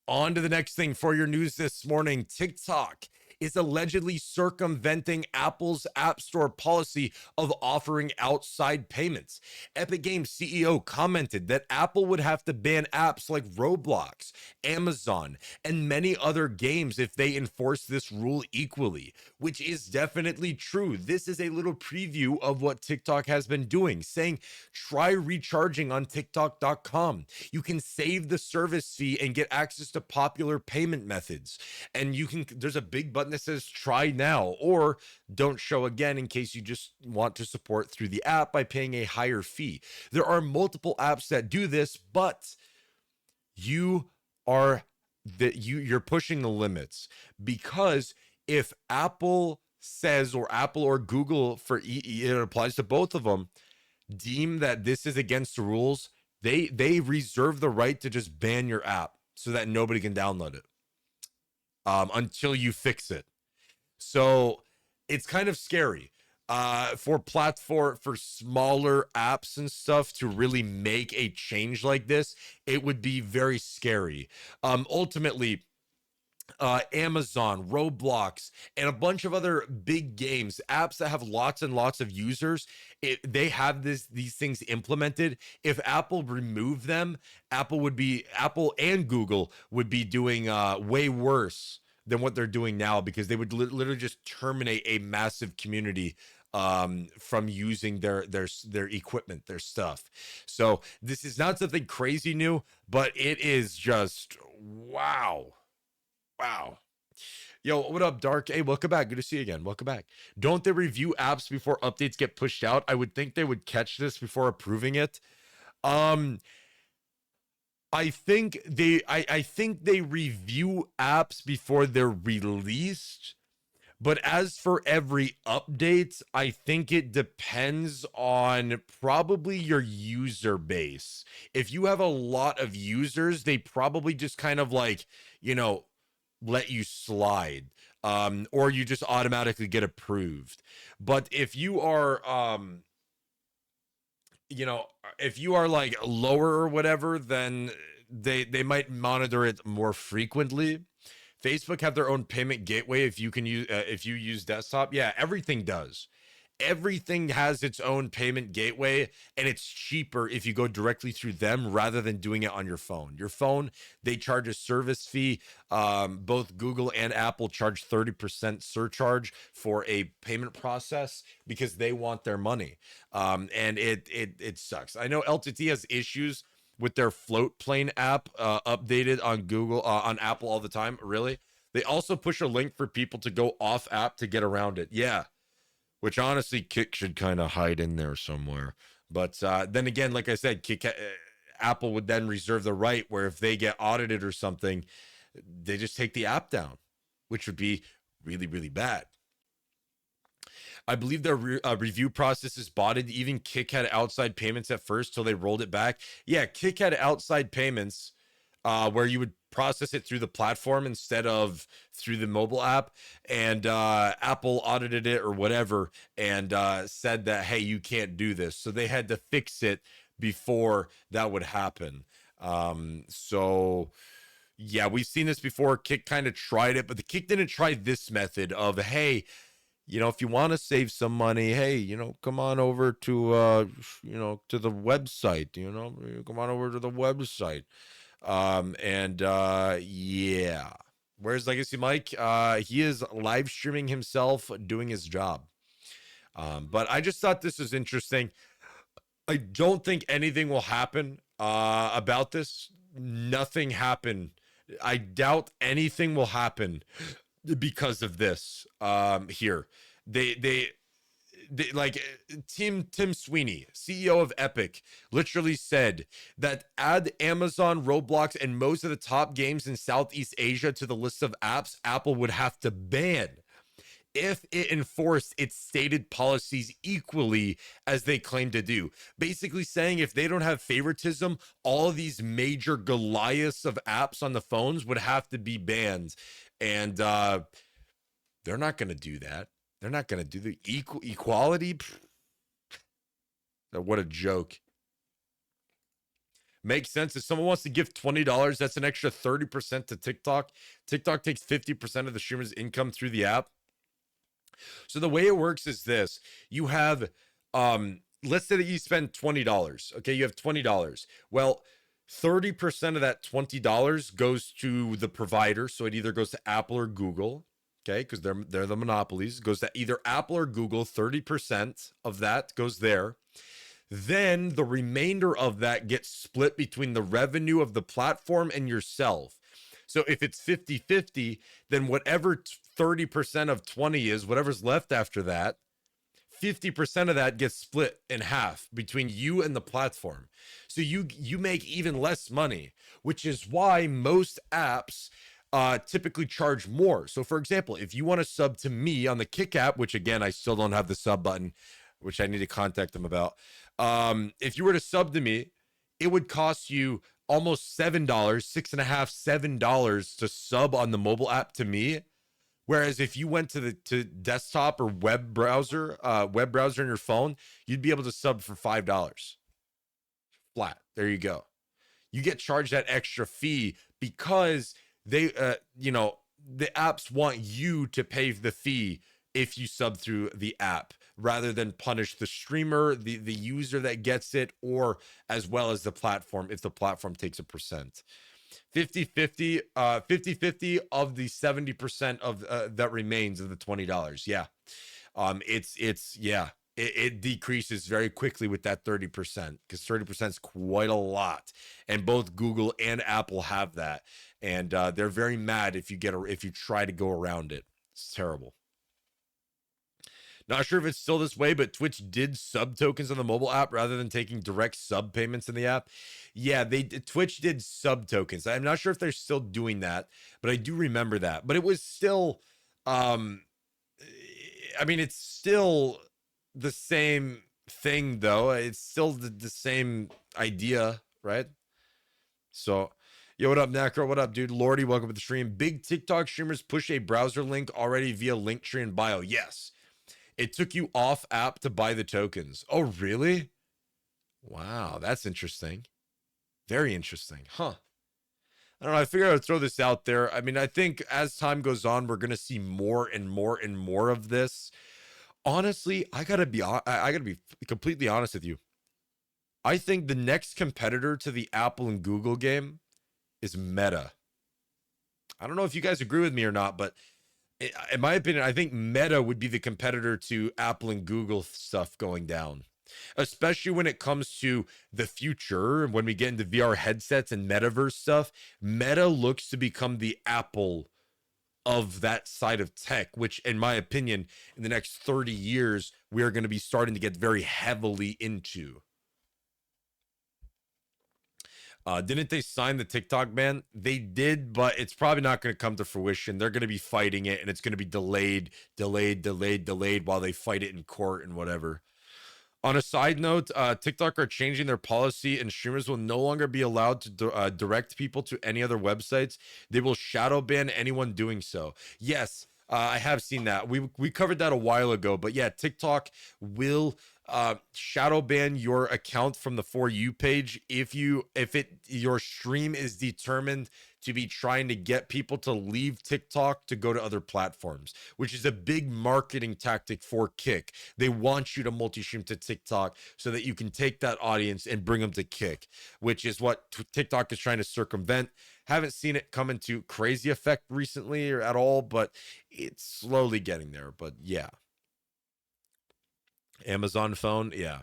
On to the next thing for your news this morning. TikTok is allegedly circumventing Apple's App Store policy of offering outside payments. Epic Games CEO commented that Apple would have to ban apps like Roblox, Amazon, and many other games if they enforce this rule equally, which is definitely true. This is a little preview of what TikTok has been doing, saying try recharging on TikTok.com. You can save the service fee and get access to popular payment methods. And there's a big button that says try now or don't show again in case you just want to support through the app by paying a higher fee. There are multiple apps that do this, but you are you're pushing the limits, because if Apple says, or Apple or Google, for it applies to both of them, deem that this is against the rules, they reserve the right to just ban your app so that nobody can download it until you fix it. So it's kind of scary for smaller apps and stuff to really make a change like this. It would be very scary. Ultimately, Amazon, Roblox, and a bunch of other big games, apps that have lots and lots of users, they have these things implemented. If Apple removed them, Apple and Google would be doing way worse than what they're doing now, because they would literally just terminate a massive community from using their equipment, their stuff. So this is not something crazy new, but it is just wow. Wow. Yo, what up, Dark? Hey, welcome back. Good to see you again. Welcome back. Don't they review apps before updates get pushed out? I would think they would catch this before approving it. Um, I think they review apps before they're released. But as for every update, I think it depends on probably your user base. If you have a lot of users, they probably just kind of like, you know, let you slide, or you just automatically get approved. But if you are you know if you are like lower or whatever, then they might monitor it more frequently. Facebook have their own payment gateway if you use desktop. Yeah, everything does. Everything has its own payment gateway, and it's cheaper if you go directly through them rather than doing it on your phone. Your phone, they charge a service fee. Both Google and Apple charge 30% surcharge for a payment process because they want their money. And it sucks. I know LTT has issues with their float plane app updated on on Apple all the time. Really? They also push a link for people to go off app to get around it. Yeah, which honestly Kick should kind of hide in there somewhere. But then again, like I said, Apple would then reserve the right where if they get audited or something, they just take the app down, which would be really, really bad. I believe their review process is botted. Even Kick had outside payments at first till they rolled it back. Yeah, Kick had outside payments where you would process it through the platform instead of through the mobile app. And Apple audited it or whatever and said that, hey, you can't do this. So they had to fix it before that would happen. So yeah, we've seen this before. Kick kind of tried it, but the Kick didn't try this method of, hey, if you want to save some money, hey, come on over to, to the website, come on over to the website. Yeah. Where's Legacy Mike? He is live streaming himself doing his job. But I just thought this was interesting. I don't think anything will happen about this. Nothing happened. I doubt anything will happen because of this here. They like Tim Sweeney, CEO of Epic, literally said that add Amazon, Roblox, and most of the top games in Southeast Asia to the list of apps Apple would have to ban if it enforced its stated policies equally as they claim to do. Basically saying if they don't have favoritism, all of these major Goliaths of apps on the phones would have to be banned. And they're not going to do that. They're not going to do the equality. What a joke. Makes sense. If someone wants to give $20, that's an extra 30% to TikTok. TikTok takes 50% of the streamer's income through the app. So the way it works is this. You have, let's say that you spend $20. Okay, you have $20. Well, 30% of that $20 goes to the provider. So it either goes to Apple or Google. Okay, because they're the monopolies. It goes to either Apple or Google. 30% of that goes there. Then the remainder of that gets split between the revenue of the platform and yourself. So if it's 50-50, then whatever 30% of 20 is, whatever's left after that, 50% of that gets split in half between you and the platform. So you make even less money, which is why most apps typically charge more. So for example, if you want to sub to me on the Kick app, which again, I still don't have the sub button, which I need to contact them about. If you were to sub to me, it would cost you almost $7, $6.50, $7 to sub on the mobile app to me. Whereas if you went to the desktop or web browser on your phone, you'd be able to sub for $5 flat. There you go. You get charged that extra fee because they, the apps want you to pay the fee if you sub through the app rather than punish the streamer, the user that gets it, or as well as the platform if the platform takes a percent. 50-50 of the 70% of that remains of the $20. Yeah. It decreases very quickly with that 30% because 30% is quite a lot, and both Google and Apple have that, and they're very mad if you try to go around it. It's terrible. Not sure if it's still this way, but Twitch did sub tokens on the mobile app rather than taking direct sub payments in the app. Yeah, Twitch did sub tokens. I'm not sure if they're still doing that, but I do remember that. But it was still, I mean, it's still the same thing, though. It's still the same idea, right? So, yo, what up, Necro? What up, dude? Lordy, welcome to the stream. Big TikTok streamers push a browser link already via Linktree and bio. Yes. It took you off app to buy the tokens. Oh, really? Wow, that's interesting. Very interesting. Huh. I don't know. I figured I would throw this out there. I mean, I think as time goes on, we're going to see more and more and more of this. Honestly, I gotta be completely honest with you. I think the next competitor to the Apple and Google game is Meta. I don't know if you guys agree with me or not, but in my opinion, I think Meta would be the competitor to Apple and Google stuff going down, especially when it comes to the future. When we get into VR headsets and metaverse stuff, Meta looks to become the Apple of that side of tech, which in my opinion, in the next 30 years, we are going to be starting to get very heavily into. Didn't they sign the TikTok ban? They did, but it's probably not going to come to fruition. They're going to be fighting it, and it's going to be delayed while they fight it in court and whatever. On a side note, TikTok are changing their policy, and streamers will no longer be allowed to direct people to any other websites. They will shadow ban anyone doing so. Yes, I have seen that. We covered that a while ago, but yeah, TikTok will shadow ban your account from the For You page if your stream is determined to be trying to get people to leave TikTok to go to other platforms, which is a big marketing tactic for Kick. They want you to multi-stream to TikTok so that you can take that audience and bring them to Kick, which is what TikTok is trying to circumvent. Haven't seen it come into crazy effect recently or at all, but it's slowly getting there. But yeah. Amazon phone, yeah.